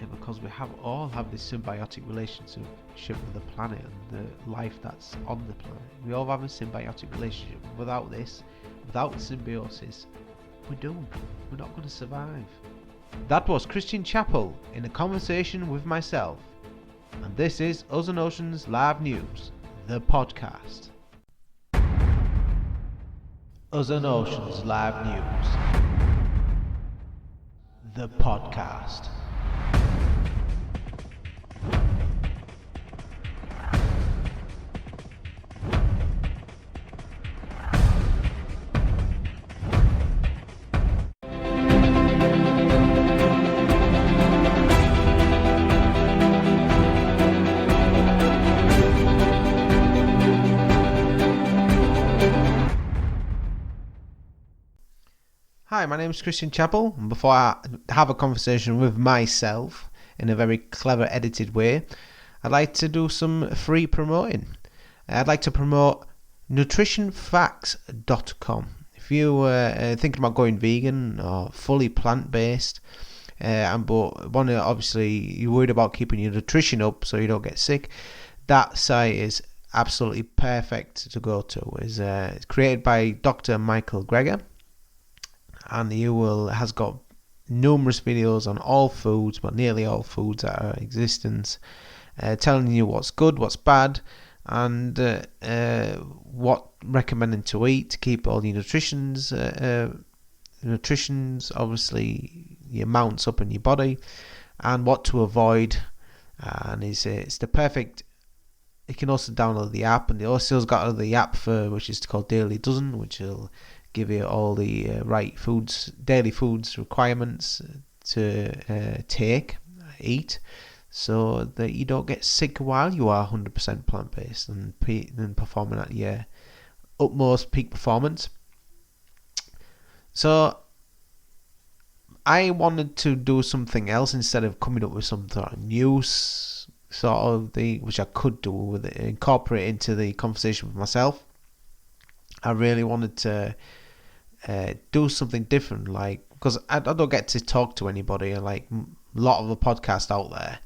because we all have this symbiotic relationship with the planet and the life that's on the planet. We all have a symbiotic relationship. Without this, without symbiosis, we're doomed. We're not going to survive. That was Christian Chapel in a conversation with myself, and this is Us and Oceans Live News, the podcast. Us and Oceans Live News, the podcast. Hi, my name is Christian Chapel, and before I have a conversation with myself in a very clever edited way, I'd like to do some free promoting. I'd like to promote nutritionfacts.com. If you are thinking about going vegan or fully plant-based, but want to, obviously you're worried about keeping your nutrition up so you don't get sick, that site is absolutely perfect to go to. It's created by Dr. Michael Greger, and has got numerous videos on all foods, well, nearly all foods that are in existence, telling you what's good, what's bad, and what recommending to eat to keep all your nutritions, obviously your amounts up in your body, and what to avoid. And it's the perfect. You can also download the app, and it also has got the app which is called Daily Dozen, which will give you all the daily foods requirements to eat, so that you don't get sick while you are 100% plant-based and performing at your utmost peak performance. So I wanted to do something else instead of coming up with some sort of news, which I could do with it, incorporate into the conversation with myself. I really wanted to do something different, because I don't get to talk to anybody, like a lot of the podcasts out there.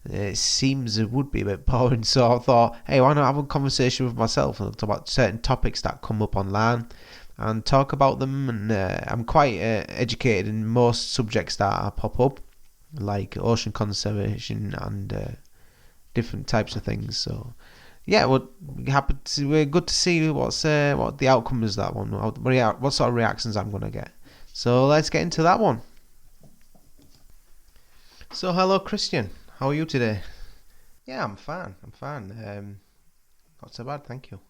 It seems it would be a bit boring, so I thought, hey, why not have a conversation with myself and talk about certain topics that come up online and talk about them. And I'm quite educated in most subjects that pop up, like ocean conservation and different types of things. So yeah, we're good to see what the outcome is, that one. What sort of reactions I'm going to get. So let's get into that one. So hello, Christian. How are you today? Yeah, I'm fine. Not so bad, thank you.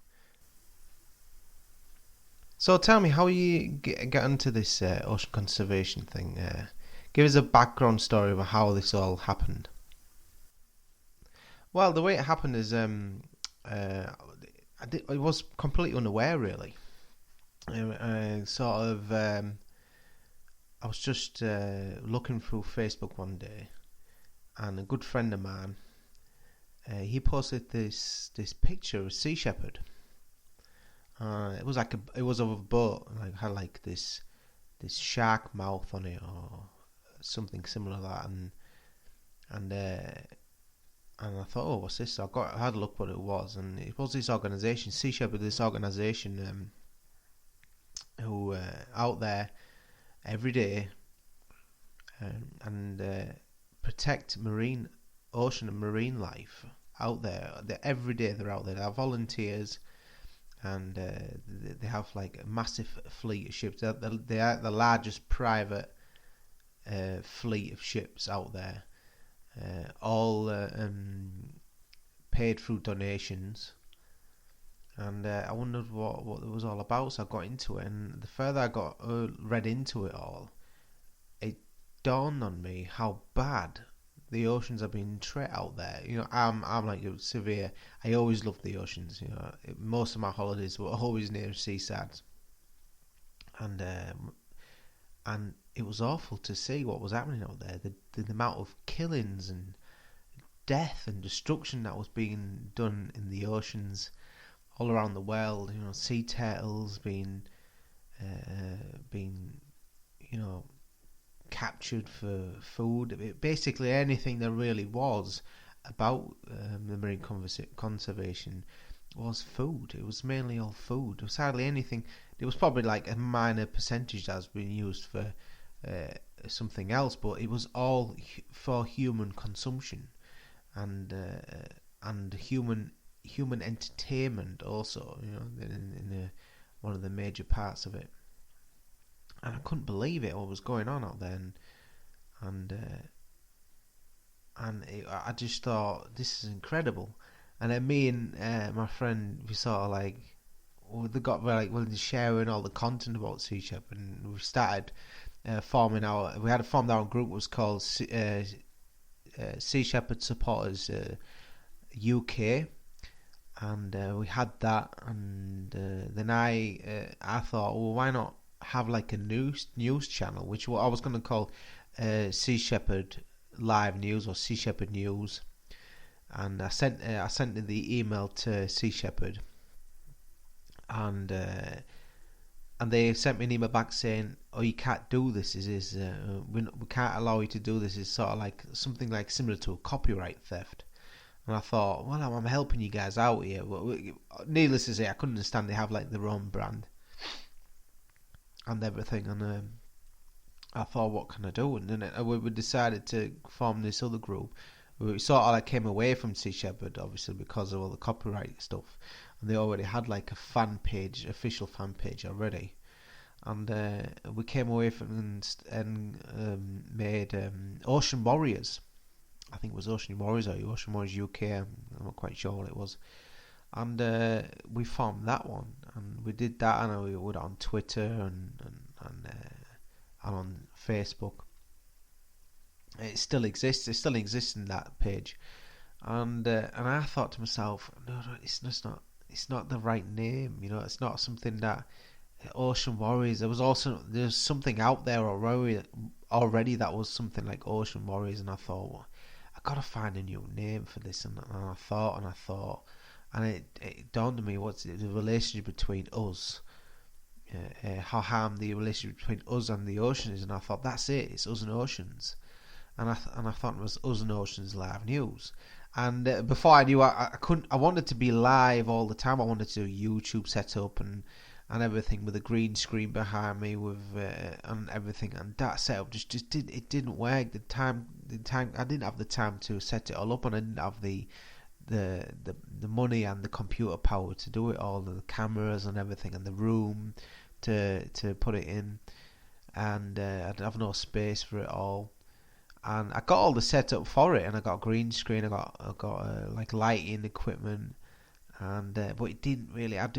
So tell me, how you get into this ocean conservation thing? Give us a background story of how this all happened. Well, the way it happened is I was completely unaware, really. I was just looking through Facebook one day, and a good friend of mine, he posted this picture of a sea shepherd. It was of a boat, and it had like this shark mouth on it or something similar to that, and I thought, oh, what's this? So I had a look what it was, and it was this organisation, Sea Shepherd, this organisation who out there every day and protect ocean and marine life out there. Every day they're out there. They have volunteers, and they have like a massive fleet of ships. They are the largest private fleet of ships out there. All paid through donations, and I wondered what it was all about. So I got into it, and the further I got read into it all, it dawned on me how bad the oceans have been treated out there. I'm like severe. I always loved the oceans. Most of my holidays were always near seasides, and it was awful to see what was happening out there. The amount of killings and death and destruction that was being done in the oceans all around the world. Sea turtles being captured for food. Basically, anything there really was about the marine conservation was food. It was mainly all food. There was hardly anything. There was probably like a minor percentage that was being used for uh, something else, but it was all for human consumption and human entertainment also. In one of the major parts of it. And I couldn't believe it what was going on out there, and I just thought this is incredible. And then me and my friend, we sort of like they got very willing to sharing all the content about Sea Shepherd, and we started forming our. We had formed our group. It was called Sea Shepherd Supporters UK, and we had that, and then I thought, well, why not have like a news channel, which I was going to call Sea Shepherd Live News or Sea Shepherd News, and I sent the email to Sea Shepherd, and they sent me an email back saying, "Oh, you can't do this. We can't allow you to do this. It's sort of like something like similar to a copyright theft." And I thought, well, I'm helping you guys out here. Needless to say, I couldn't understand they have like their own brand and everything, and I thought, what can I do? And then we decided to form this other group. We sort of like came away from Sea Shepherd, obviously, because of all the copyright stuff, and they already had like a official fan page already, and we came away from and made Ocean Warriors. I think it was Ocean Warriors or Ocean Warriors UK. I'm not quite sure what it was. And we formed that one, and we did that, and we were on Twitter and on Facebook. It still exists. It still exists in that page, and I thought to myself, no, it's not the right name. It's not something that Ocean Warriors. There's something out there already that was something like Ocean Warriors, and I thought, well, I gotta find a new name for this, and I thought, and it dawned on me what's the relationship between us, how harm the relationship between us and the ocean is, and I thought that's it. It's Us and Oceans, and I thought it was Us and Oceans Live News. And before I knew, I couldn't. I wanted to be live all the time. I wanted to do YouTube setup and everything with a green screen behind me with and everything. And that setup just didn't work. The time I didn't have the time to set it all up, and I didn't have the money and the computer power to do it all, the cameras and everything, and the room to put it in, and I didn't have no space for it all. And I got all the setup for it, and I got a green screen, I got like lighting equipment, and but I didn't really have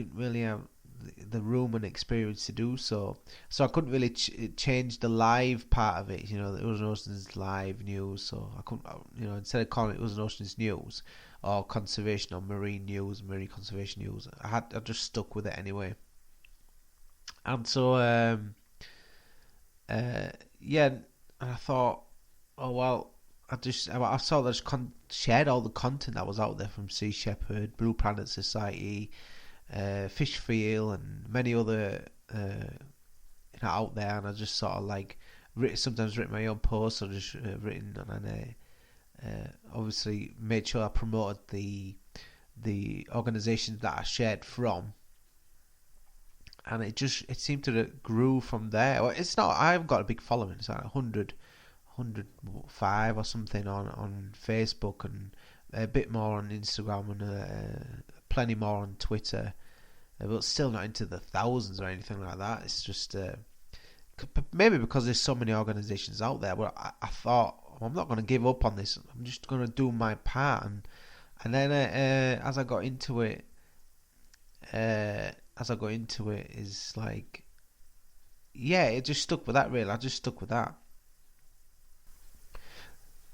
the room and experience to do so I couldn't really change the live part of it. It was Ocean's Live News, so I couldn't, instead of calling it was Ocean's News or Conservation or Marine News, Marine Conservation News, I just stuck with it anyway. And so yeah, and I thought, oh well, I saw that I shared all the content that was out there from Sea Shepherd, Blue Planet Society, Fish Feel, and many other out there, and I just sort of like sometimes written my own posts, or just written, and obviously made sure I promoted the organisations that I shared from, and it seemed to grew from there. Well, it's not. I've got a big following. It's like 105 or something on Facebook, and a bit more on Instagram, and plenty more on Twitter, but still not into the thousands or anything like that. It's just maybe because there's so many organisations out there. But I thought, I'm not going to give up on this. I'm just going to do my part, and then as I got into it, is like, yeah, it just stuck with that. Really, I just stuck with that.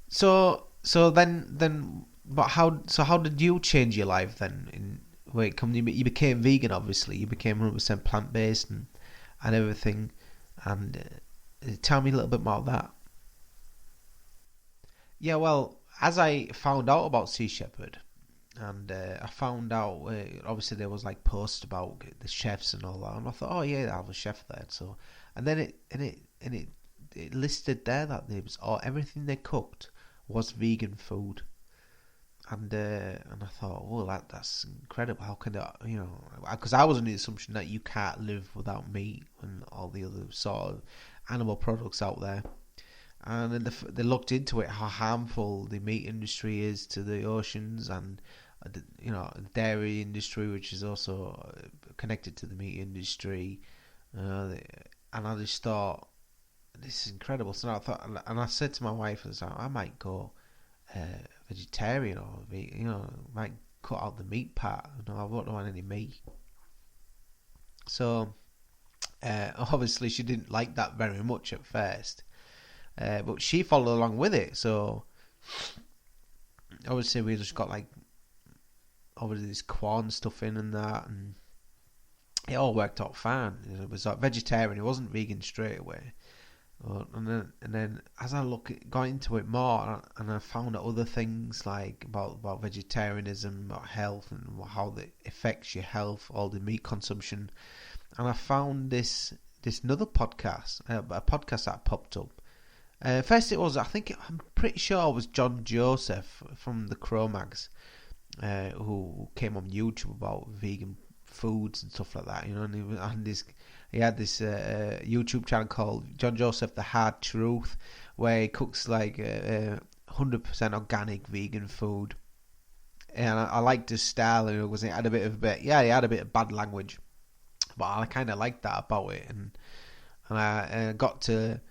So then, but how did you change your life then? You became vegan, obviously. You became 100% plant based and everything. And tell me a little bit more about that. Yeah, well, as I found out about Sea Shepherd, and I found out obviously there was like posts about the chefs and all that, and I thought, oh yeah, I have a chef there. So, and then it it listed there that there was everything they cooked was vegan food. And I thought, well, that's incredible. How can that, because I was under the assumption that you can't live without meat and all the other sort of animal products out there. And then they looked into it, how harmful the meat industry is to the oceans, and the dairy industry, which is also connected to the meat industry. And I just thought, this is incredible. So I thought, and I said to my wife, I might go vegetarian, or might cut out the meat part. I don't want any meat. So obviously she didn't like that very much at first, but she followed along with it. So obviously we just got like obviously this corn stuff in and that, and it all worked out fine. It was like vegetarian. It wasn't vegan straight away. And then as I got into it more, and I found out other things like about vegetarianism, about health, and how it affects your health, all the meat consumption. And I found this another podcast, a podcast that popped up. First, I'm pretty sure it was John Joseph from the Cro-Mags, who came on YouTube about vegan foods and stuff like that. And he had this YouTube channel called John Joseph: The Hard Truth, where he cooks like 100% organic vegan food. And I liked his style. He had a bit of bad language, but I kind of liked that about it. And I got to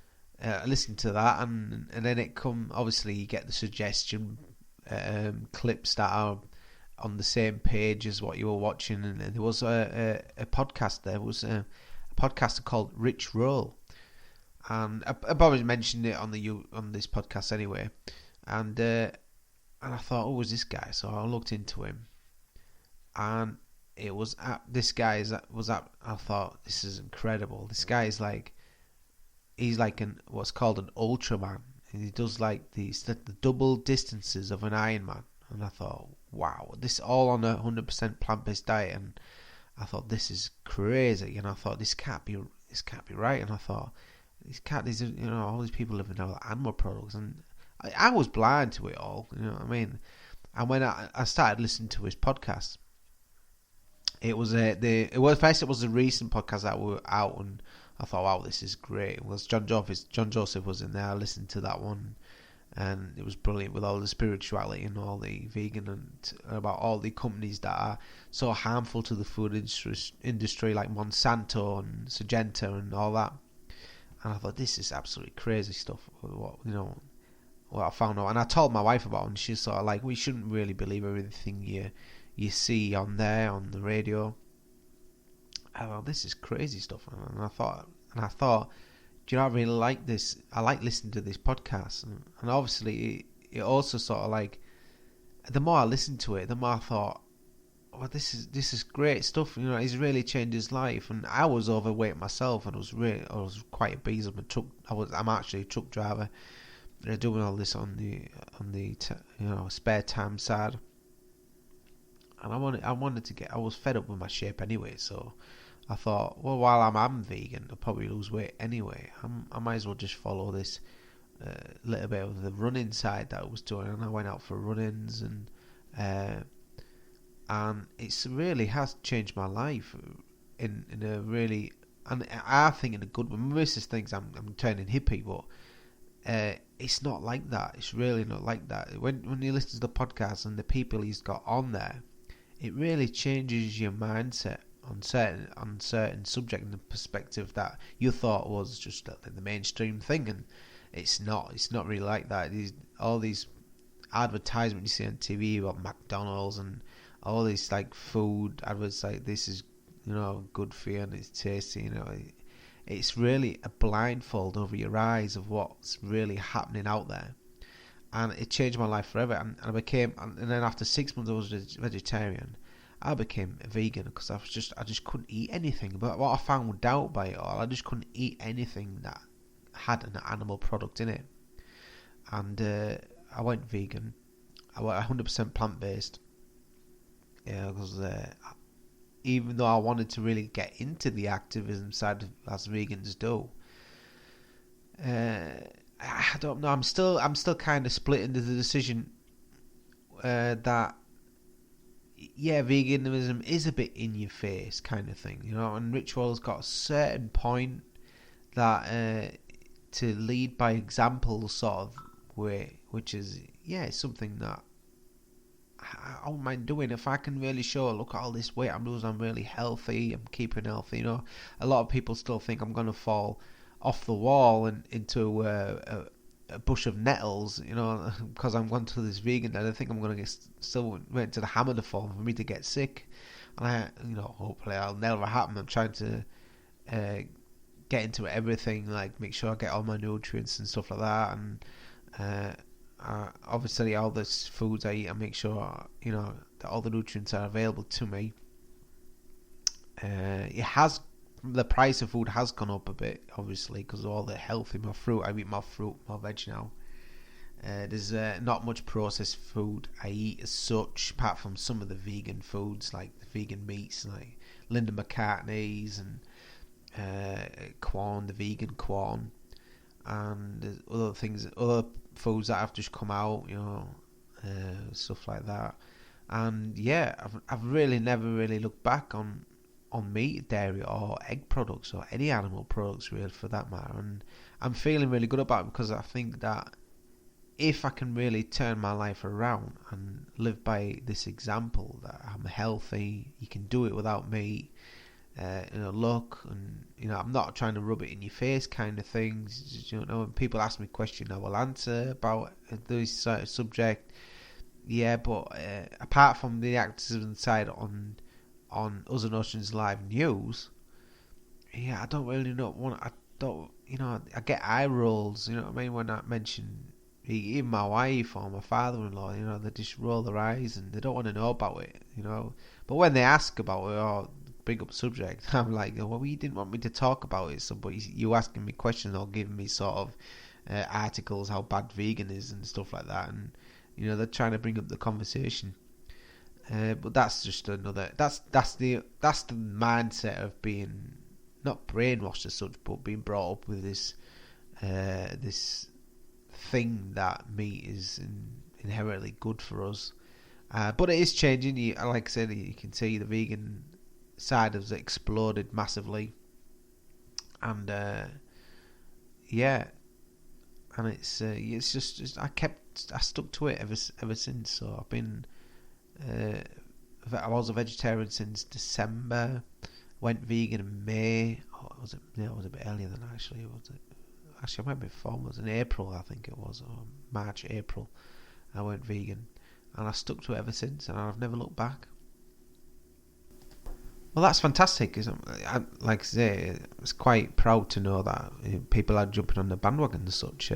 listen to that, and then it come. Obviously, you get the suggestion clips that are on the same page as what you were watching, and there was a podcast. There was a podcaster called Rich Roll, and I've always mentioned it on this podcast anyway. And I thought, who was this guy? So I looked into him, and it was this guy I thought, this is incredible. This guy is he's like what's called an Ultraman, and he does like the double distances of an Ironman. And I thought, wow, this all on a 100% plant-based diet, and I thought, this is crazy. And I thought, this can't be right. And I thought, all these people living on animal products, and I was blind to it all. You know what I mean? And when I started listening to his podcast, it was a recent podcast that were out, and I thought, wow, this is great. It was John Joseph was in there. I listened to that one, and it was brilliant with all the spirituality and all the vegan and about all the companies that are so harmful to the food industry, like Monsanto and Syngenta and all that. And I thought, this is absolutely crazy stuff. What I found out, and I told my wife about it, and she's sort of like, we shouldn't really believe everything you see on the radio. I thought, this is crazy stuff, and I thought, do you know, I really like this. I like listening to this podcast, and obviously it also sort of like, the more I listened to it, the more I thought, oh, this is great stuff. He's really changed his life. And I was overweight myself, and I was quite obese. I'm actually a truck driver, doing all this on the spare time side. And I was fed up with my shape anyway, so I thought, well, while I'm vegan, I'll probably lose weight anyway. I might as well just follow this little bit of the running side that I was doing, and I went out for run-ins, and it's really has changed my life in a really, and I think in a good way. Most of the things I'm turning hippie, but it's not like that. It's really not like that. When you listen to the podcast and the people he's got on there, it really changes your mindset on certain subject and the perspective that you thought was just the mainstream thing, and it's not really like that. All these advertisements you see on TV about McDonald's and all these like food adverts, like this is good for you and it's tasty. It's really a blindfold over your eyes of what's really happening out there, and it changed my life forever. And then after 6 months I was vegetarian. I became a vegan because I just couldn't eat anything. But what I found out by it all, I just couldn't eat anything that had an animal product in it. And I went vegan. I went 100% plant-based. Yeah, because even though I wanted to really get into the activism side as vegans do, I don't know. I'm still kind of split into the decision that yeah, veganism is a bit in your face kind of thing, you know. And Ritual's got a certain point that to lead by example sort of way, which is yeah, something that I don't mind doing if I can really show. Look at all this weight I'm losing. I'm really healthy. I'm keeping healthy. You know, a lot of people still think I'm gonna fall off the wall and into a bush of nettles. You know, because I'm going to this vegan diet. I think I'm gonna get still wait to the hammer to fall for me to get sick. And hopefully I'll never happen. I'm trying to uh, get into everything, like make sure I get all my nutrients and stuff like that, and obviously all the foods I eat, I make sure that all the nutrients are available to me. It has the price of food has gone up a bit, obviously, because of all the healthy my fruit. I eat more fruit, more veg now. There's not much processed food I eat as such, apart from some of the vegan foods, like the vegan meats, like Linda McCartney's and Quorn, the vegan Quorn, and other things, other foods that have just come out, stuff like that. And yeah, I've really never really looked back on meat, dairy, or egg products, or any animal products really for that matter. And I'm feeling really good about it because I think that if I can really turn my life around and live by this example that I'm healthy, you can do it without meat. Look, and I'm not trying to rub it in your face, kind of things. When people ask me questions, I will answer about this sort of subject. Yeah, but apart from the activism side on Us and Oceans Live News, yeah, I don't really know want. I don't, I get eye rolls. You know what I mean when I mention even my wife or my father-in-law. They just roll their eyes and they don't want to know about it. But when they ask about it or bring up subject, I'm like, well, you didn't want me to talk about it, so but you asking me questions or giving me sort of articles how bad vegan is and stuff like that, and they're trying to bring up the conversation. But that's just another. That's the mindset of being not brainwashed as such, but being brought up with this thing that meat is inherently good for us. But it is changing. Like I said, you can see the vegan side has exploded massively, and yeah, and it's just I stuck to it ever since. So I've been I was a vegetarian since December. Went vegan in May. Was it? Yeah, it was a bit earlier than that, actually. Was it? Actually, I went before. It was in April, I think it was, or March, April. I went vegan, and I stuck to it ever since, and I've never looked back. Well, that's fantastic. Like I say, I was quite proud to know that people are jumping on the bandwagon and such.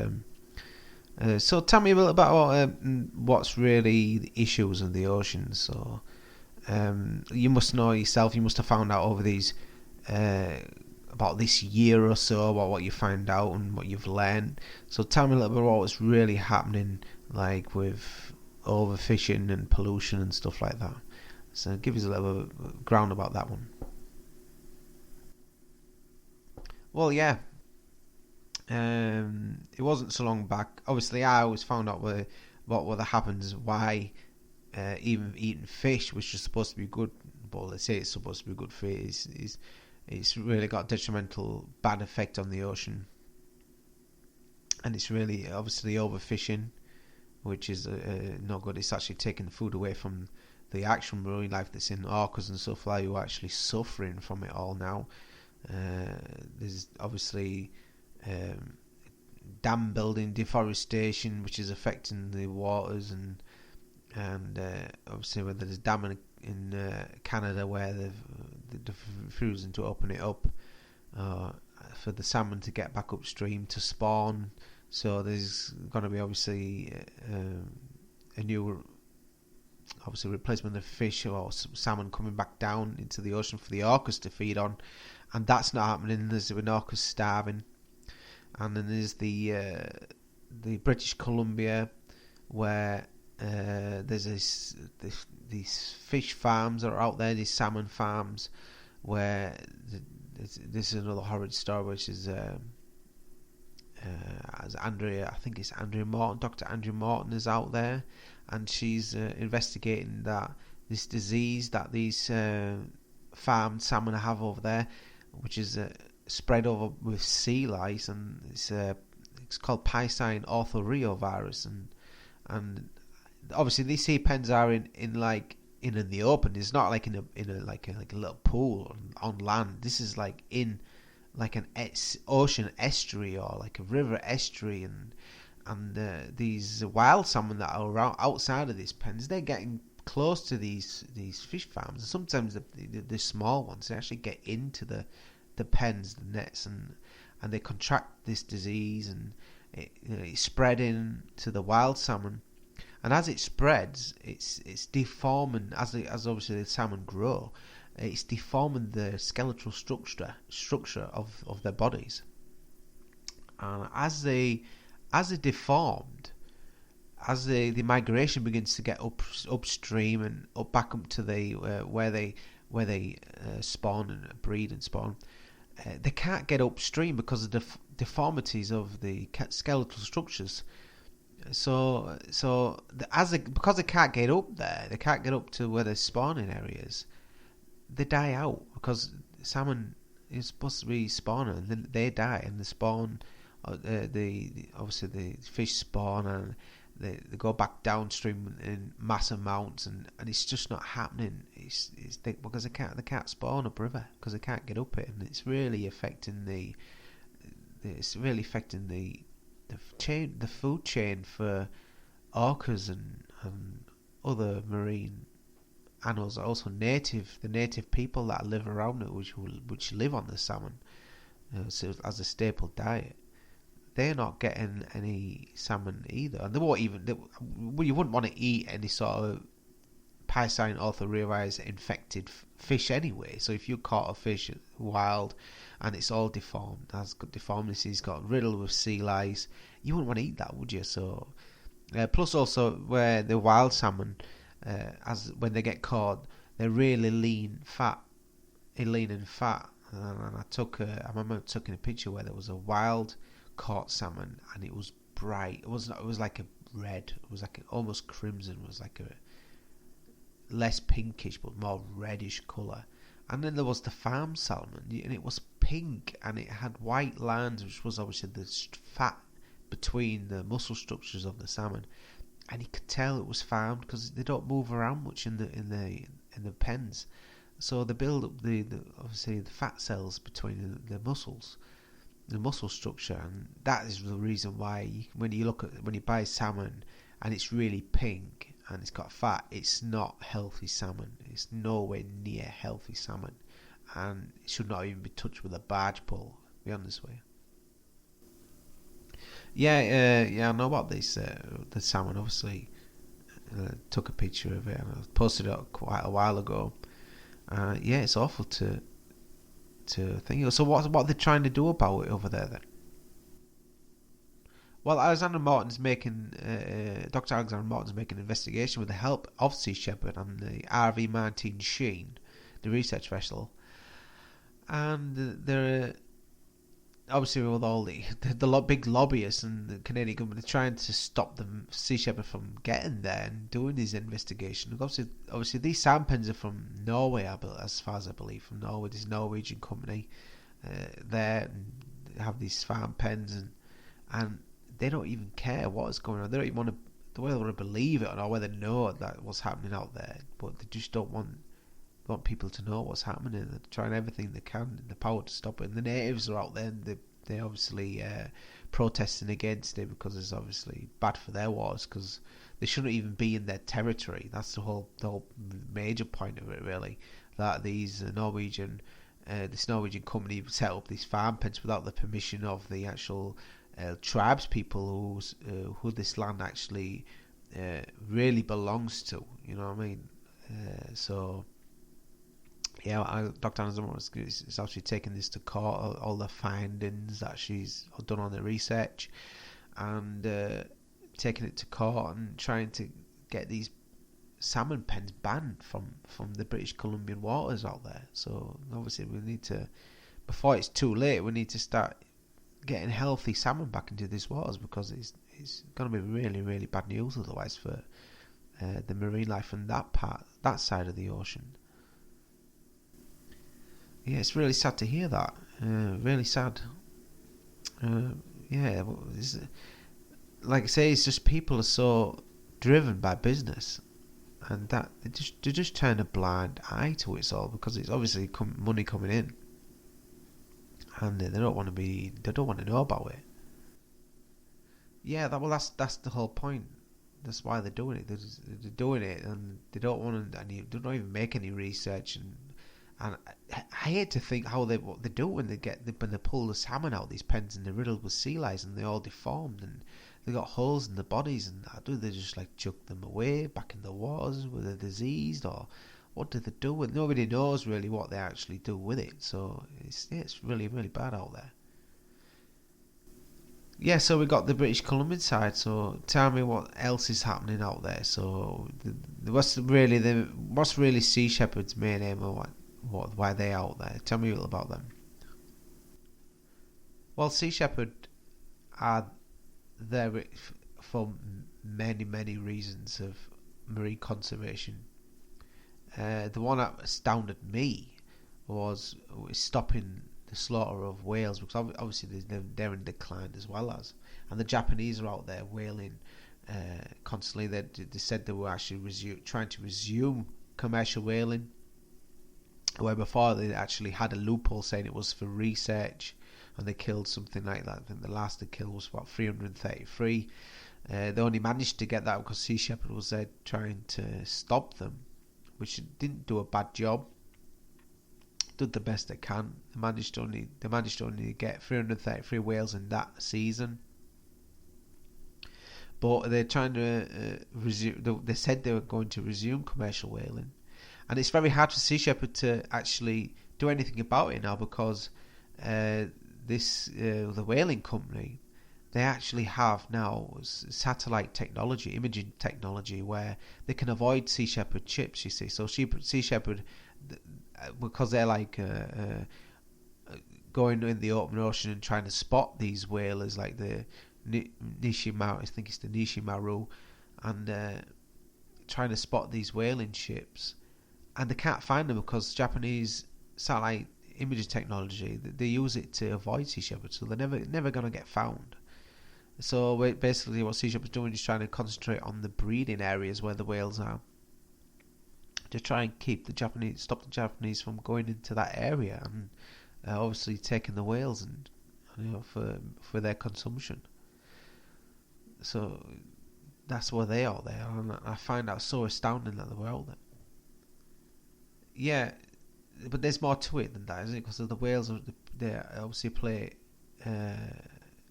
So tell me a little about what's really the issues in the oceans. So you must know yourself. You must have found out over these about this year or so about what you found out and what you've learned. So tell me a little bit about what's really happening, like with overfishing and pollution and stuff like that. So give us a little ground about that one. Well, yeah. It wasn't so long back. Obviously, I always found out what happens, why even eating fish, which is supposed to be good, but they say it's supposed to be good for you, it's really got a detrimental bad effect on the ocean. And it's really obviously overfishing, which is not good. It's actually taking the food away from the actual marine life that's in orcas and stuff like that, who are actually suffering from it all now. There's obviously dam building, deforestation, which is affecting the waters, and obviously where there's a dam in Canada where they're refusing to open it up for the salmon to get back upstream to spawn. So there's going to be obviously a new replacement of fish or salmon coming back down into the ocean for the orcas to feed on, and that's not happening. There's been orcas starving. And then there's the British Columbia, where there's these fish farms that are out there, these salmon farms, where this is another horrid story, which is as Andrea, I think it's Andrea Morton, Dr. Andrea Morton is out there, and she's investigating this disease that these farmed salmon have over there, which is spread over with sea lice, and it's called Piscine orthoreovirus, and obviously these sea pens are in the open. It's not like in a like a little pool on land. This is like in like an ocean estuary or like a river estuary, and these wild salmon that are around outside of these pens, they're getting close to these fish farms. And sometimes the small ones, they actually get into the pens, the nets, and they contract this disease, and it's spreading to the wild salmon. And as it spreads, it's deforming as obviously the salmon grow. It's deforming the skeletal structure of their bodies, and as they deformed, as the migration begins to get upstream and back up to the where they spawn and breed and spawn, they can't get upstream because of the deformities of the skeletal structures. Because they can't get up there, they can't get up to where the spawning areas. They die out because salmon is supposed to be spawning, and then they die, and the spawn, obviously the fish spawn, and they go back downstream in mass amounts, and it's just not happening. Because they can't spawn upriver because they can't get up it, and it's really affecting the food chain for orcas and other marine animals. Also the native people that live around it, which live on the salmon, so as a staple diet, they're not getting any salmon either, and they won't even. You wouldn't want to eat any sort of Piscine orthoreovirus infected fish anyway. So if you caught a fish wild and it's all deformed, has got deformities, got riddled with sea lice, you wouldn't want to eat that, would you? So plus also where the wild salmon, as when they get caught, they're really lean and fat. And I remember taking a picture where there was a wild caught salmon, and it was bright. It was like a red. It was like almost crimson. It was like a less pinkish but more reddish colour. And then there was the farm salmon, and it was pink, and it had white lines, which was obviously the fat between the muscle structures of the salmon, and you could tell it was farmed because they don't move around much in the pens, so they build up the obviously the fat cells between the muscles, the muscle structure, and that is the reason why when you buy salmon and it's really pink and it's got fat, it's not healthy salmon. It's nowhere near healthy salmon, and it should not even be touched with a barge pole. Be honest with you. I know about this. The salmon, obviously, took a picture of it and I posted it quite a while ago. It's awful to think. So what are they trying to do about it over there then? Well, Dr. Alexander Morton's making an investigation with the help of Sea Shepherd and the RV-19 Sheen, the research vessel, and they're obviously with all the big lobbyists and the Canadian government are trying to stop the Sea Shepherd from getting there and doing his investigation. Obviously these sand pens are from Norway, as far as I believe, from Norway. This Norwegian company there, and they have these farm pens, and they don't even care what's going on. They don't even want to believe it or whether they know that what's happening out there, but they just don't want people to know what's happening. They're trying everything they can in the power to stop it. And the natives are out there, and they're obviously protesting against it because it's obviously bad for their waters, because they shouldn't even be in their territory. That's the whole major point of it, really. That these this Norwegian company set up these farm pens without the permission of the actual tribes people who this land actually really belongs to. You know what I mean? Dr. Alexander is actually taking this to court, all the findings that she's done on the research, and taking it to court and trying to get these salmon pens banned from the British Columbian waters out there. So obviously we need to, before it's too late, we need to start getting healthy salmon back into these waters, because it's going to be really, really bad news otherwise for the marine life and that side of the ocean. Yeah, it's really sad to hear that. Really sad. Yeah, like I say, it's just people are so driven by business, and that they just turn a blind eye to it all, because it's obviously money coming in, and they don't want to know about it. Yeah, that's the whole point. That's why they're doing it. They're doing it, and they don't want to. And they don't even make any research. And I hate to think what they do when they pull the salmon out of these pens, and they're riddled with sea lice, and they're all deformed, and they got holes in their bodies. And do they just like chuck them away back in the waters with a diseased, or what do they do with? Nobody knows really what they actually do with it. So it's really, really bad out there. Yeah, so we got the British Columbian side. So tell me what else is happening out there. So what's really Sea Shepherd's main aim, or why they out there? Tell me a little about them. Well, Sea Shepherd are there for many, many reasons of marine conservation. The one that astounded me was stopping the slaughter of whales, because obviously they're in decline as well as, and the Japanese are out there whaling constantly. They said they were actually trying to resume commercial whaling, where before they actually had a loophole saying it was for research, and they killed something like that. I think the last they killed was about 333. They only managed to get that because Sea Shepherd was there trying to stop them, which didn't do a bad job. Did the best they can. They managed to only get 333 whales in that season. But they're trying to resume. They said they were going to resume commercial whaling, and it's very hard for Sea Shepherd to actually do anything about it now, because the whaling company, they actually have now satellite technology, imaging technology, where they can avoid Sea Shepherd chips. You see, so Sea Shepherd, because they're like going in the open ocean and trying to spot these whalers, like the Nishimaru, I think it's the Nishimaru, and trying to spot these whaling ships, and they can't find them because Japanese satellite imaging technology, they use it to avoid Sea Shepherd, so they're never going to get found. So basically what Sea Shepherd's doing is trying to concentrate on the breeding areas where the whales are, to try and stop the Japanese from going into that area, and obviously taking the whales, and for their consumption. So that's where they are there, and I find that so astounding that they were out there. Yeah, but there's more to it than that, isn't it? Because the whales they obviously play a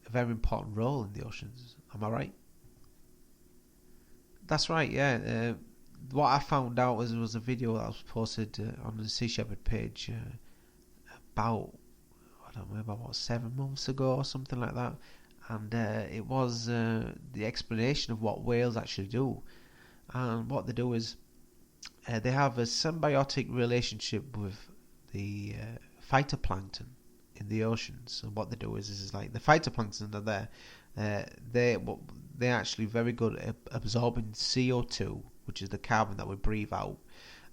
very important role in the oceans. Am I right? That's right. Yeah. What I found out was a video that was posted on the Sea Shepherd page about, I don't know, about 7 months ago or something like that, and it was the explanation of what whales actually do. And what they do is they have a symbiotic relationship with the phytoplankton in the oceans. So what they do is like the phytoplankton are there. They're actually very good at absorbing CO2, which is the carbon that we breathe out,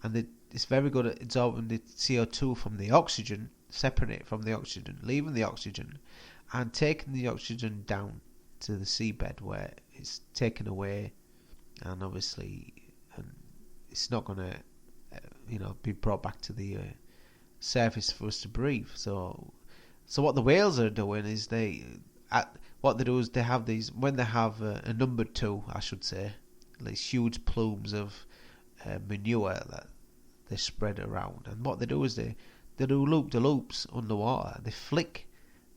and it's very good at absorbing the CO2 from the oxygen, separating it from the oxygen, leaving the oxygen, and taking the oxygen down to the seabed where it's taken away, and obviously it's not going to be brought back to the surface for us to breathe. So what the whales are doing is they have these, when they have a number two, I should say, these huge plumes of manure that they spread around, and what they do is they do loop-de-loops underwater. They flick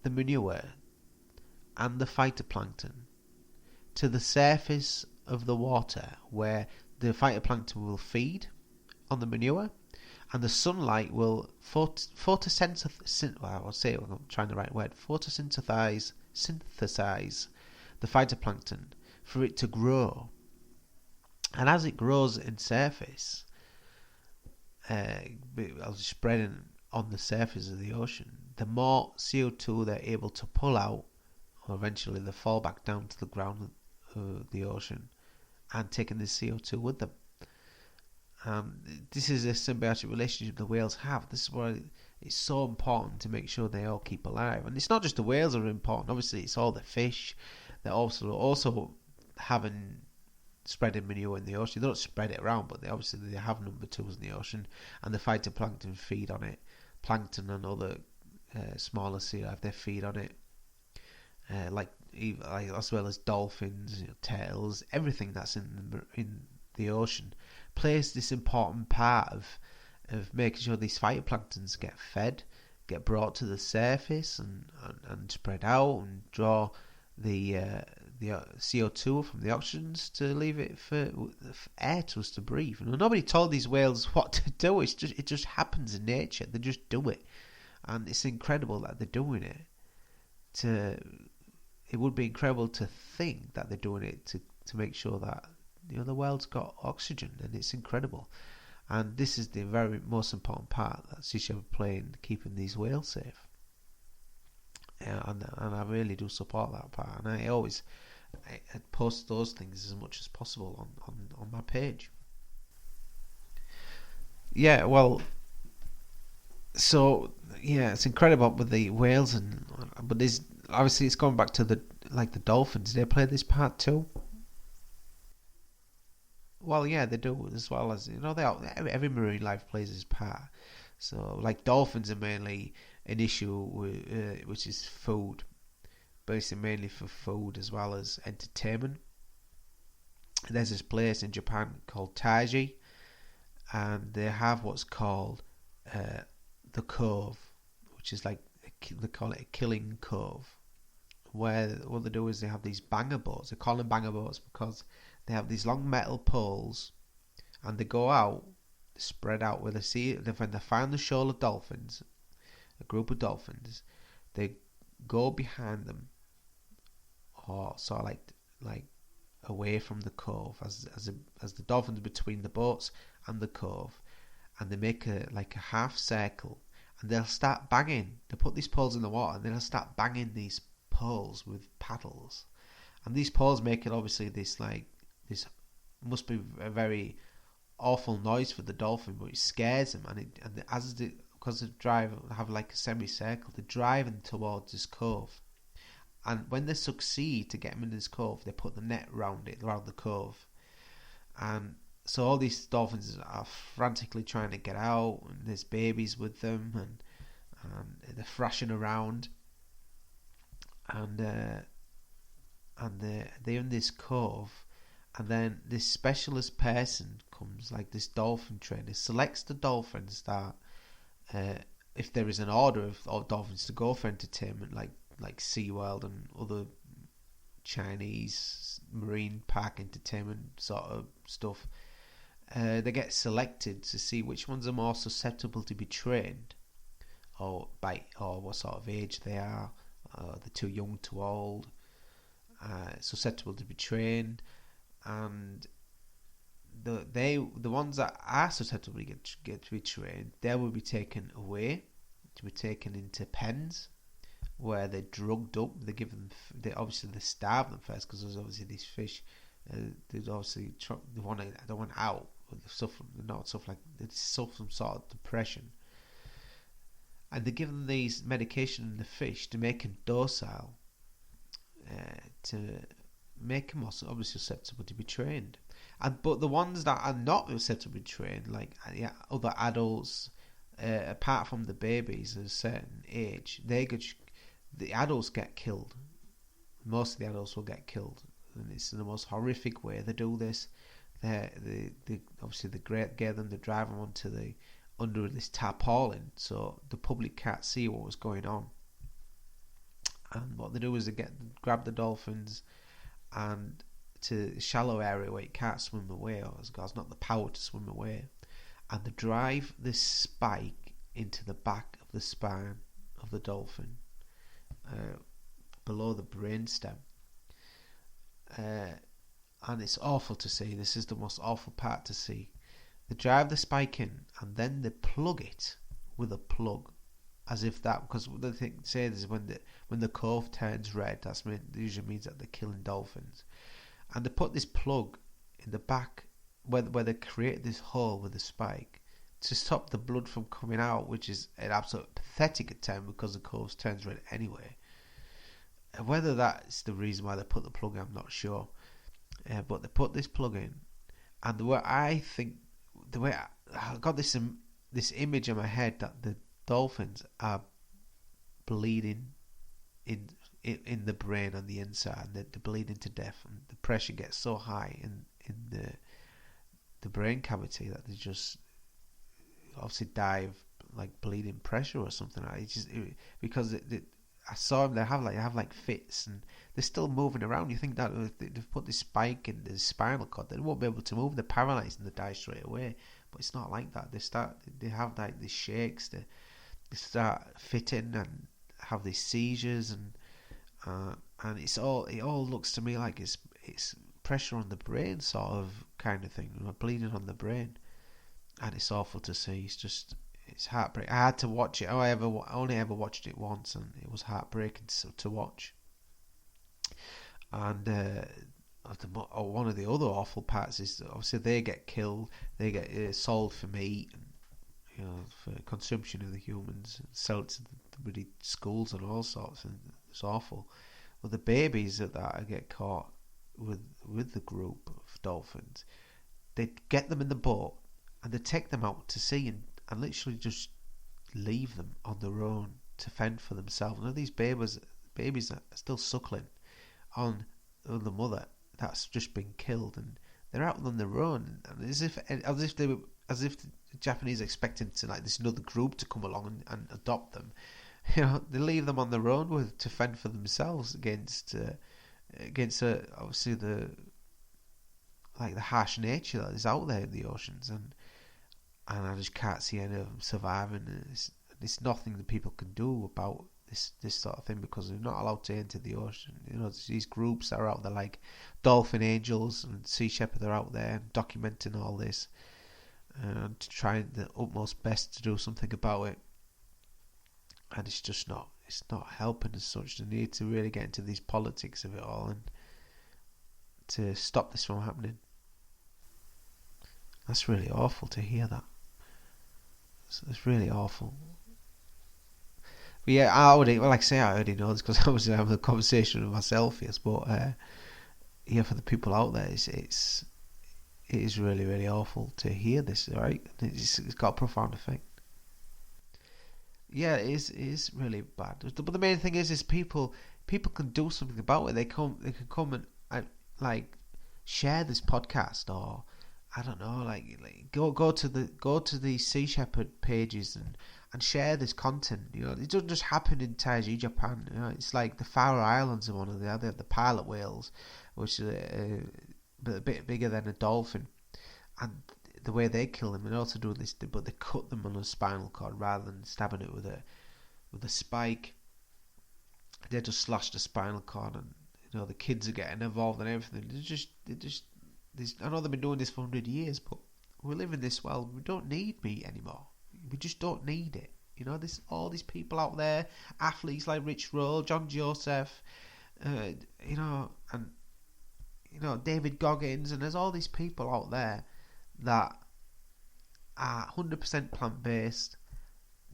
the manure and the phytoplankton to the surface of the water, where the phytoplankton will feed on the manure, and the sunlight will photosynthesize. Well, I'll say I'm trying the right word. Synthesize the phytoplankton for it to grow. And as it grows in surface, spreading on the surface of the ocean, the more CO2 they're able to pull out, or eventually they fall back down to the ground of the ocean, and taking this CO2 with them. This is a symbiotic relationship the whales have. This is why it's so important to make sure they all keep alive. And it's not just the whales that are important. Obviously, it's all the fish. They're also having spreading manure in the ocean. They don't spread it around, but they have number twos in the ocean, and the phytoplankton feed on it. Plankton and other smaller sea life, they feed on it. As well as dolphins, turtles, everything that's in the ocean plays this important part of making sure these phytoplanktons get fed, get brought to the surface and spread out and draw the CO2 from the oxygens to leave it for air to us to breathe. Nobody told these whales what to do. It just happens in nature. They just do it, and it's incredible that they're doing it. It would be incredible to think that they're doing it to make sure that the world's got oxygen, and it's incredible. And this is the very most important part that Sea Shepherd play in keeping these whales safe. And I really do support that part, and I post those things as much as possible on my page. Yeah, well, so yeah, it's incredible with the whales, but there's obviously it's going back to the dolphins. They play this part too. Well, yeah, they do, as well as every marine life plays its part. So, like dolphins are mainly an issue which is food, basically mainly for food as well as entertainment. There's this place in Japan called Taiji, and they have what's called the Cove, which is like they call it a killing cove, where what they do is they have these banger boats. They call them banger boats because they have these long metal poles, and they go out, spread out where they see when they find the shoal of dolphins, a group of dolphins, they go behind them, or sort of like away from the cove, as the dolphins between the boats and the cove, and they make a half circle, and they'll start banging. They put these poles in the water, and then they'll start banging these poles with paddles, and these poles make it obviously this must be a very awful noise for the dolphin, but it scares them, because they have like a semicircle, they're driving towards this cove, and when they succeed to get them in this cove, they put the net around the cove, and so all these dolphins are frantically trying to get out, and there's babies with them, and they're thrashing around, and they're in this cove. And then this specialist person comes, like this dolphin trainer, selects the dolphins that, if there is an order of dolphins to go for entertainment, like SeaWorld and other Chinese marine park entertainment sort of stuff, they get selected to see which ones are more susceptible to be trained, or what sort of age they are. They're too young, too old, susceptible to be trained. And the ones that are susceptible to get to be trained, they will be taken away, to be taken into pens where they're drugged up. They starve them first, because there's obviously these fish. They obviously they want out. They suffer some sort of depression, and they give them these medication in the fish to make them docile, to make them also obviously susceptible to be trained. But the ones that are not susceptible to be trained, like other adults, apart from the babies at a certain age, the adults get killed. Most of the adults will get killed, and it's in the most horrific way. They do this. They obviously get them to drive them under this tarpaulin, so the public can't see what was going on. And what they do is they grab the dolphins and to a shallow area where it can't swim away, or has not the power to swim away, and they drive this spike into the back of the spine of the dolphin, below the brainstem, and it's awful to see. This is the most awful part to see. They drive the spike in, and then they plug it with a plug, as if that, because the thing says is when the cove turns red, that usually means that they're killing dolphins. And they put this plug in the back where they create this hole with a spike to stop the blood from coming out, which is an absolute pathetic attempt because the cove turns red anyway. And whether that's the reason why they put the plug in, I'm not sure. But they put this plug in, and the way I got this image in my head that the dolphins are bleeding in the brain on the inside, and they're bleeding to death, and the pressure gets so high in the brain cavity that they just obviously die of like bleeding pressure or something. Because I saw them. They have like fits, and they're still moving around. You think that if they've put this spike in the spinal cord, they won't be able to move. They're paralyzed and they die straight away. But it's not like that. They have like these shakes. They start fitting and have these seizures, and it all looks to me like it's pressure on the brain, sort of kind of thing, bleeding on the brain, and it's awful to see. It's heartbreaking. I had to watch it. I only ever watched it once, and it was heartbreaking to watch. And one of the other awful parts is that obviously they get killed, they get sold for meat, and for consumption of the humans, and sell it to the schools and all sorts, and it's awful. But the babies that get caught with the group of dolphins, they get them in the boat and they take them out to sea and literally just leave them on their own to fend for themselves. Now these babies are still suckling on the mother that's just been killed, and they're out on their own, and as if the Japanese are expecting to like this another group to come along and adopt them. They leave them on their own to fend for themselves against obviously the harsh nature that is out there in the oceans, and I just can't see any of them surviving. There's nothing that people can do about this sort of thing, because they're not allowed to enter the ocean. These groups that are out there like Dolphin Angels and Sea Shepherd are out there documenting all this and trying the utmost best to do something about it, and it's not helping as such. They need to really get into these politics of it all and to stop this from happening. That's really awful to hear that. It's really awful. But yeah, I already know this because I was having a conversation with myself, yes. But for the people out there, it is really, really awful to hear this. Right, it's got a profound effect. Yeah, it is really bad. But the main thing is people can do something about it. They can come and like share this podcast, or I don't know, like go to the Sea Shepherd pages and share this content. It doesn't just happen in Taiji, Japan. It's like the Faroe Islands are one of the pilot whales, which is a bit bigger than a dolphin, and the way they kill them, and also do this, but they cut them on a spinal cord rather than stabbing it with a spike. They just slash the spinal cord, and the kids are getting involved and everything. I know they've been doing this for 100 years, but we live in this world. We don't need meat anymore. We just don't need it. There's all these people out there, athletes like Rich Roll, John Joseph, and David Goggins, and there's all these people out there that are 100% plant-based,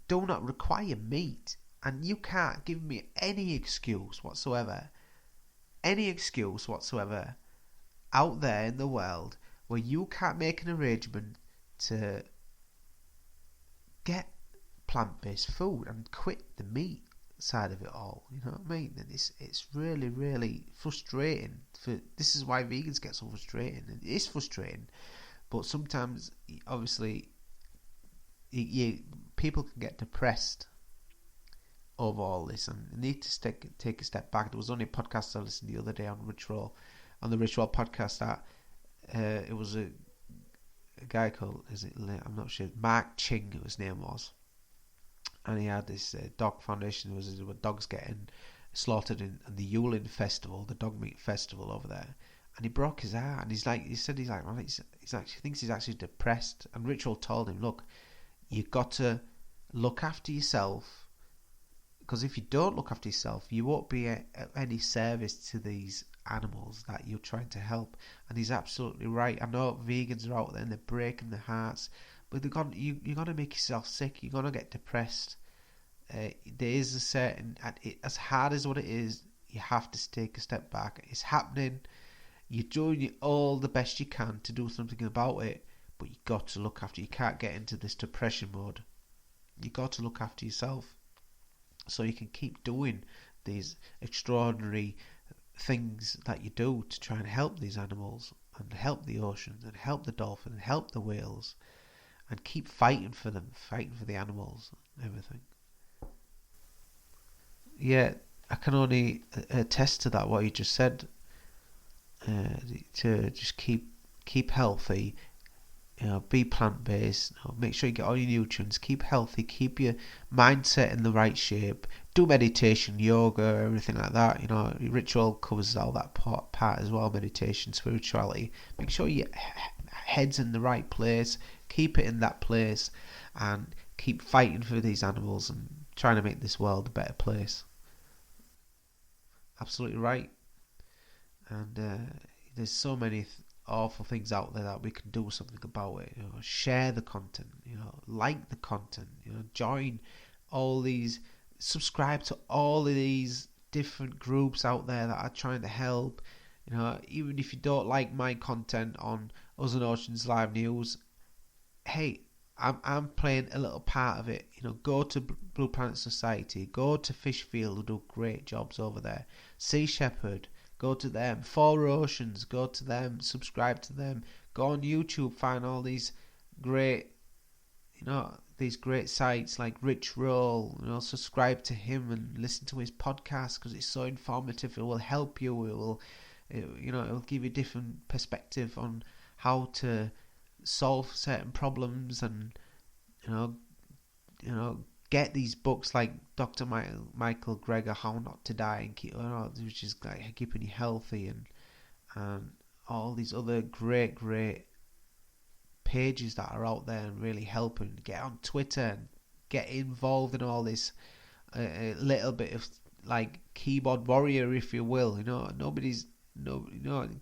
do not require meat, and you can't give me any excuse whatsoever out there in the world where you can't make an arrangement to get plant-based food and quit the meat side of it all. You know what I mean? And it's really, really frustrating. This is why vegans get so frustrating. It is frustrating, but sometimes, obviously, people can get depressed over all this and need to take a step back. There was only a podcast I listened to the other day on the Rich Roll podcast that it was a guy called, I'm not sure, Mark Ching, his name was, and he had this dog foundation. Where dogs getting slaughtered in the Yulin festival, the dog meat festival over there, and he broke his heart. And he thinks he's actually depressed. And Rich Roll told him, look, you've got to look after yourself. because if you don't look after yourself, you won't be any service to these animals that you're trying to help. And he's absolutely right. I know vegans are out there and they're breaking their hearts, but you're gonna make yourself sick. You're gonna get depressed. There is a certain, as hard as what it is, you have to take a step back. It's happening. You're doing all the best you can to do something about it, but you got to look after. You can't get into this depression mode. You got to look after yourself, so you can keep doing these extraordinary things that you do to try and help these animals and help the oceans and help the dolphins and help the whales, and keep fighting for them, fighting for the animals and everything. Yeah, I can only attest to that, what you just said. To just keep healthy, be plant based. Make sure you get all your nutrients. Keep healthy. Keep your mindset in the right shape. Do meditation, yoga, everything like that. Ritual covers all that part as well. Meditation, spirituality. Make sure your head's in the right place. Keep it in that place, and keep fighting for these animals and trying to make this world a better place. Absolutely right. And there's so many awful things out there that we can do something about it. Share the content, like the content, join all these, subscribe to all of these different groups out there that are trying to help. Even if you don't like my content on Us and Oceans Live News, hey, I'm playing a little part of it. Go to Blue Planet Society, go to Fishfield, who do great jobs over there. Sea Shepherd, go to them. Four Oceans, go to them. Subscribe to them. Go on YouTube, find all these great, these great sites like Rich Roll. Subscribe to him and listen to his podcast because it's so informative. It will help you. It will give you a different perspective on how to solve certain problems, and get these books like Dr. Michael Greger, How Not to Die, and keep, which is like keeping you healthy, and all these other great pages that are out there and really helping. Get on Twitter and get involved in all this, a little bit of like keyboard warrior, if you will. It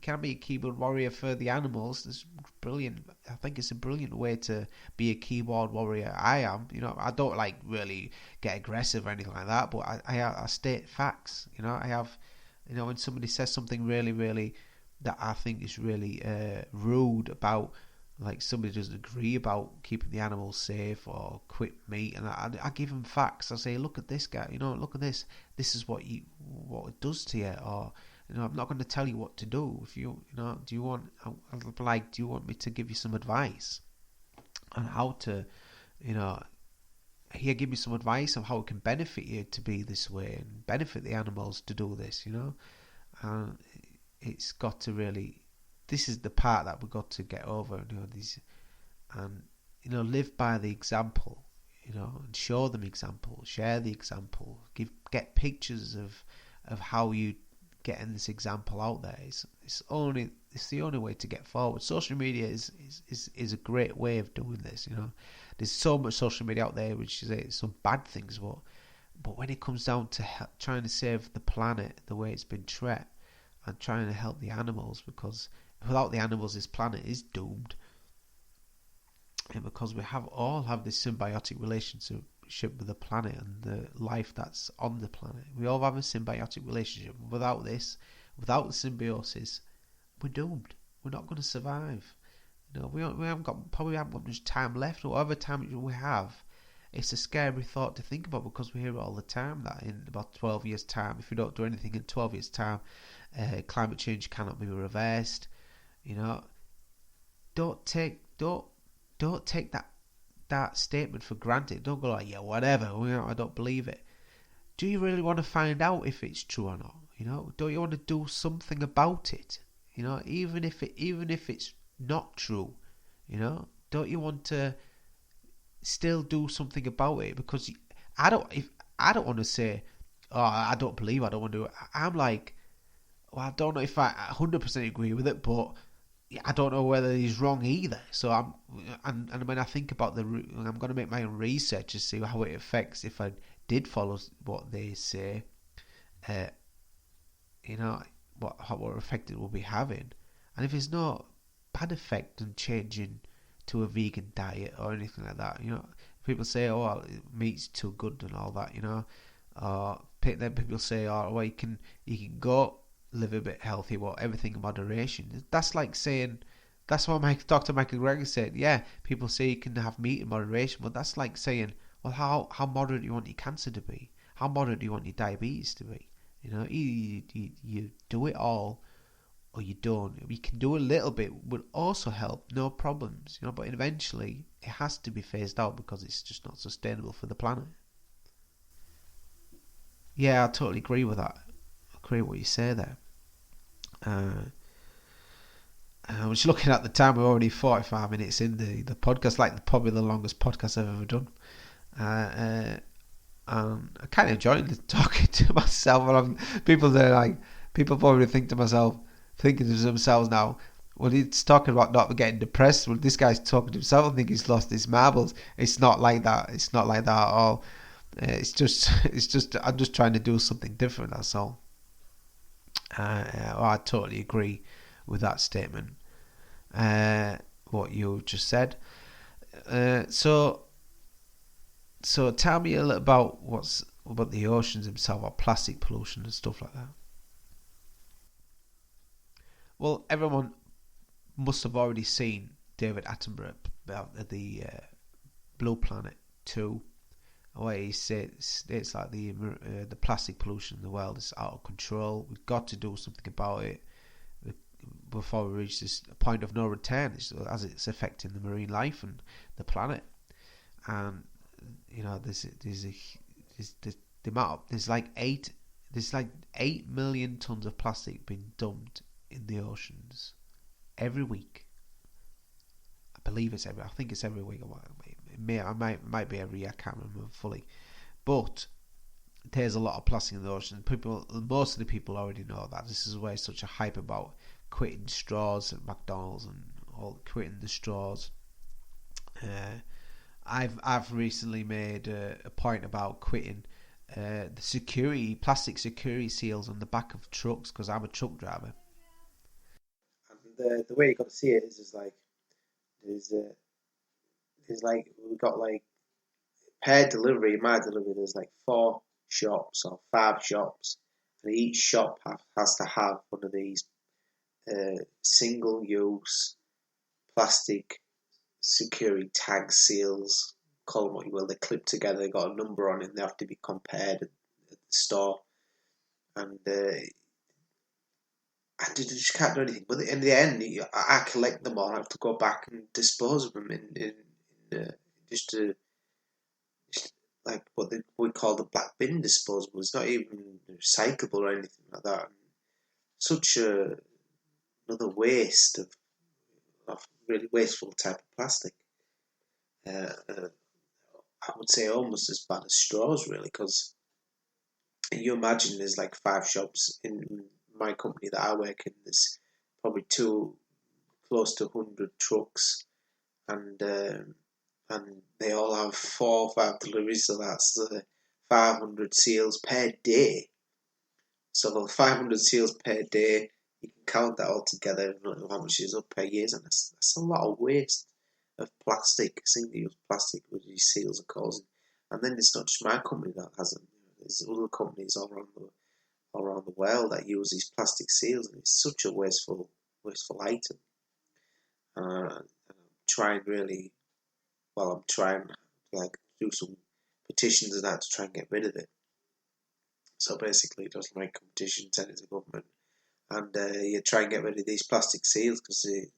can be a keyboard warrior for the animals. It's brilliant. I think it's a brilliant way to be a keyboard warrior. I am. I don't like really get aggressive or anything like that, but I state facts. I have, when somebody says something really, really that I think is really rude about, like somebody doesn't agree about keeping the animals safe or quit meat, and I give them facts. I say, look at this guy. Look at this. This is what it does to you, or. I'm not going to tell you what to do. If do you want me to give you some advice on how to, give me some advice on how it can benefit you to be this way and benefit the animals to do this, and it's got to really, this is the part that we've got to get over, and live by the example, and show them example, share the example, get pictures of how you getting this example out there. It's the only way to get forward. Social media is a great way of doing this. There's so much social media out there which is some bad things, but when it comes down to trying to save the planet the way it's been treated, and trying to help the animals, because without the animals this planet is doomed, and because we all have this symbiotic relationship with the planet and the life that's on the planet. We all have a symbiotic relationship. Without this, without the symbiosis, we're doomed. We're not going to survive. We haven't got much time left, or whatever time we have. It's a scary thought to think about, because we hear it all the time that in about 12 years' time, if we don't do anything in 12 years' time, climate change cannot be reversed. Don't take that statement for granted. Don't go like, yeah, whatever, I don't believe it. Do you really want to find out if it's true or not? Don't you want to do something about it? Even if it's not true, don't you want to still do something about it? Because I don't want to say, oh, I don't believe, I don't want to do it. I'm like, well, I don't know if I 100% agree with it, but I don't know whether he's wrong either. So and when I think about I'm going to make my own research to see how it affects if I did follow what they say, uh, what effect it will be having, and if there's no bad effect in changing to a vegan diet or anything like that, people say, oh, well, meat's too good and all that, then people say, oh, well, you can go live a bit healthy, well, everything in moderation. That's like saying, that's what Dr. Michael Greger said. Yeah, people say you can have meat in moderation, but that's like saying, well, how moderate do you want your cancer to be? How moderate do you want your diabetes to be? You do it all or you don't. You can do a little bit, would also help, no problems. But eventually it has to be phased out because it's just not sustainable for the planet. Yeah, I totally agree with that. I agree with what you say there. I was looking at the time. We're already 45 minutes in the podcast, like probably the longest podcast I've ever done. I kind of enjoy talking to myself. People probably thinking to themselves now, well, he's talking about not getting depressed. Well, this guy's talking to himself. I think he's lost his marbles. It's not like that. It's not like that at all. I'm just trying to do something different. That's all. I totally agree with that statement. What you just said. So tell me a little about what's about the oceans themselves, or plastic pollution and stuff like that. Well, everyone must have already seen David Attenborough about the Blue Planet 2, where he states like the plastic pollution in the world is out of control. We've got to do something about it before we reach this point of no return, as it's affecting the marine life and the planet. And there's like 8 million tons of plastic being dumped in the oceans every week. I think it's every week. It might be every year. I can't remember fully, but there's a lot of plastic in the ocean. Most of the people already know that. This is why such a hype about quitting straws at McDonald's and all quitting the straws. I've recently made a point about quitting the plastic security seals on the back of trucks because I'm a truck driver. And the way you got to see it is like there's we've got like per delivery. In my delivery, there's like 4 shops or 5 shops, and each shop has to have one of these single-use plastic security tag seals. Call them what you will. They clip together. They got a number on it. And they have to be compared at the store, and I just can't do anything. But in the end, I collect them all. I have to go back and dispose of them in just to just like what we call the black bin disposable. It's not even recyclable or anything like that. And such another waste of really wasteful type of plastic. I would say almost as bad as straws, really, because you imagine there's like 5 shops in my company that I work in. There's probably close to 100 trucks, and they all have 4 or 5 deliveries, so that's 500 seals per day. So 500 seals per day, you can count that all together and how much is up per year, and that's a lot of waste of plastic, single-use plastic, which these seals are causing. And then it's not just my company that has them. There's other companies all around the world that use these plastic seals, and it's such a wasteful item. I'm trying really, I'm trying to like do some petitions and that to try and get rid of it. So basically, just like competition, send it to the government, and you try and get rid of these plastic seals because you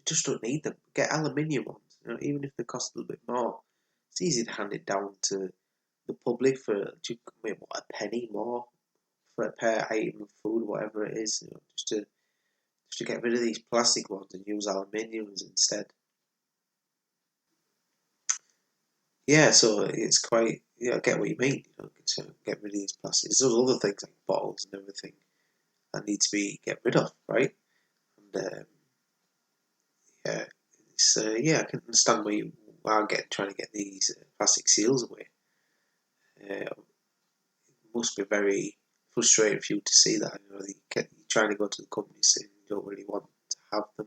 just don't need them. Get aluminium ones, even if they cost a little bit more. It's easy to hand it down to the public for a penny more for per item of food, whatever it is, just to get rid of these plastic ones and use aluminiums instead. Yeah, so it's quite, I get what you mean, to get rid of these plastics. There's other things like bottles and everything that need to be get rid of, right? And yeah, I can understand why I'm trying to get these plastic seals away. must be very frustrating for you to see that. You're trying to go to the company saying you don't really want to have them,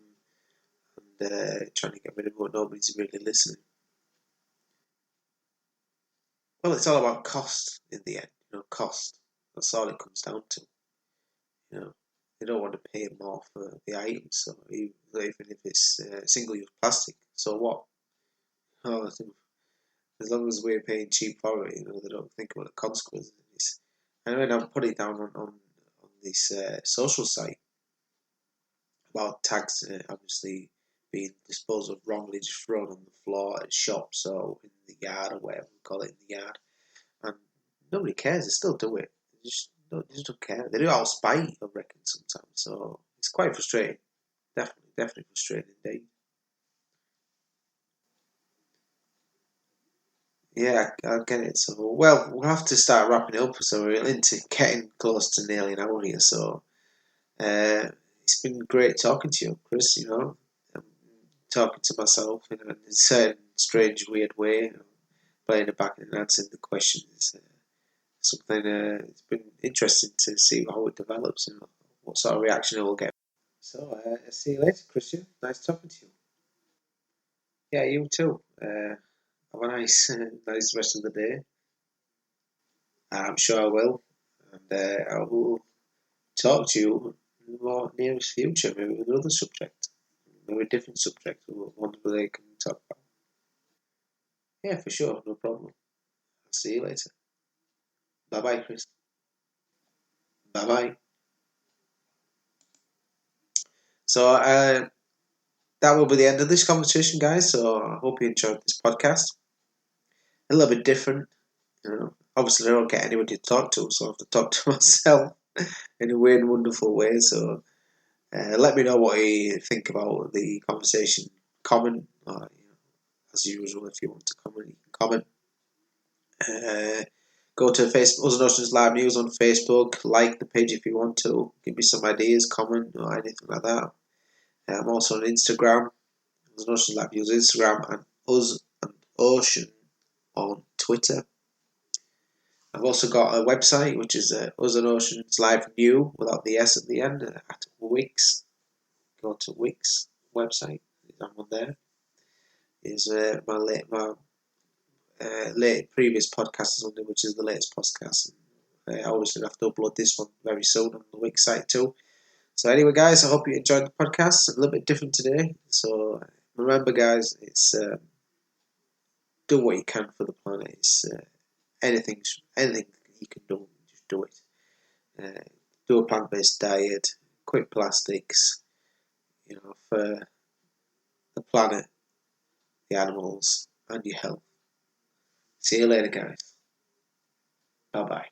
and trying to get rid of them, but nobody's really listening. Well, it's all about cost in the end. Cost. That's all it comes down to. They don't want to pay more for the items, so even if it's single-use plastic, so what? Oh, as long as we're paying cheap for it, they don't think about the consequences. And when I put it down on this social site about tags, obviously being disposed of wrongly, just thrown on the floor at shops or in the yard or whatever we call it in the yard, and nobody cares. They still do it. They just don't care. They do it out of spite, I reckon, sometimes. So it's quite frustrating. Definitely frustrating indeed. Yeah, I get it. So, well, we'll have to start wrapping it up. So we're into getting close to nearly an hour here. So, uh, it's been great talking to you, Chris. I'm talking to myself in a certain strange, weird way, playing it back and answering the questions. Something it's been interesting to see how it develops and what sort of reaction it will get. So, I'll see you later, Christian. Nice talking to you. Yeah, you too. Have a nice, nice rest of the day. I'm sure I will, and I will talk to you in the more nearest future, maybe with another subject, maybe a different subject, or one where they can talk about. Yeah, for sure, no problem. I'll see you later. Bye bye, Chris. Bye bye. So that will be the end of this conversation, guys. So I hope you enjoyed this podcast. A little bit different, Obviously, I don't get anybody to talk to, so I have to talk to myself in a weird, wonderful way. So let me know what you think about the conversation. Comment, as usual, if you want to comment, you can comment. Go to Facebook, Us and Oceans Live News on Facebook. Like the page if you want to. Give me some ideas, comment, or anything like that. I'm also on Instagram, Us and Oceans Live News Instagram, and Us and Ocean on Twitter. I've also got a website, which is Us and Oceans Live New, without the S at the end, at Wix. Go to Wix website. I'm on there. Is my previous podcast is on there, which is the latest podcast. I obviously have to upload this one very soon on the Wix site too. So anyway, guys, I hope you enjoyed the podcast. A little bit different today. So remember, guys, it's do what you can for the planet. It's anything you can do, just do it. Do a plant-based diet. Quit plastics. For the planet, the animals, and your health. See you later, guys. Bye bye.